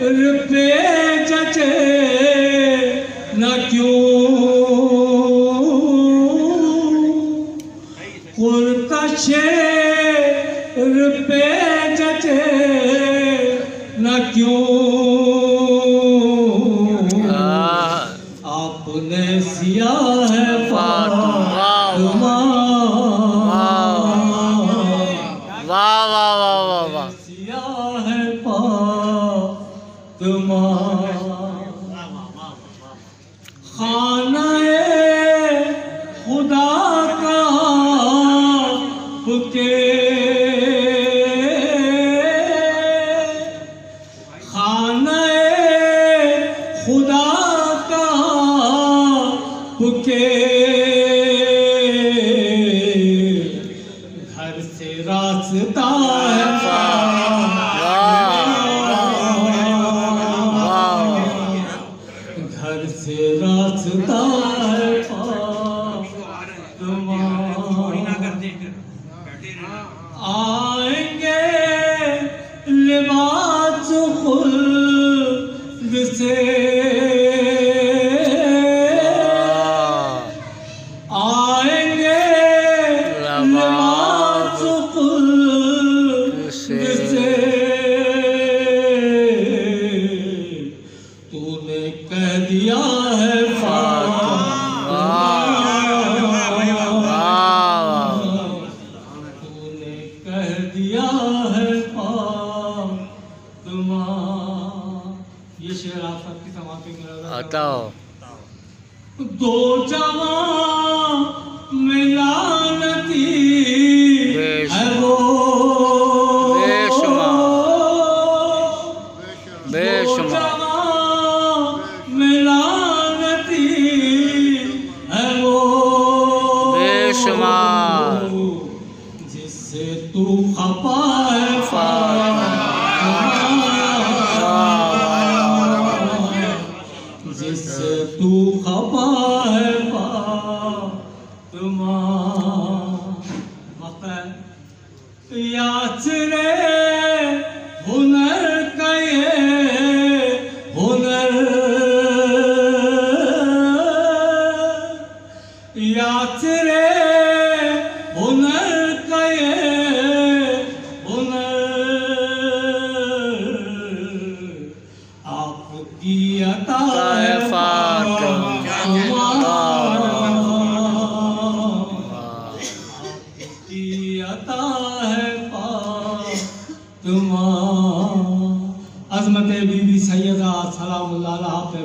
रुपए जचे न क्यों कुर्कशे रुपए जचे न क्यों आपने सिया है फातिमा वाह वाह वाह वाह वाह सिया है फातिमा खाना-ए खुदा का बुके खाना-ए खुदा का बुके घर से रास्ता है घर से रास्ता है फातिमा आएंगे लिबास खुल्द से आएंगे लिबास खुल्द से तूने कह दिया है तूने कह दिया है फातिमा। ये शेर आप सबकी समाप्ति में बताओ दो जवां मिलानती है वो बेशुमार मिलानती है वो बेशुमार जिससे तू खपा है जिससे तू खपा है फातिमा। याचरे हुनर का ये हुनर याचरे हुनर का ये हुनर आपकी अता है आपकी अता है फातिमा। अज़मत बीबी सैयदा सलामुल्लाह अलैहा पे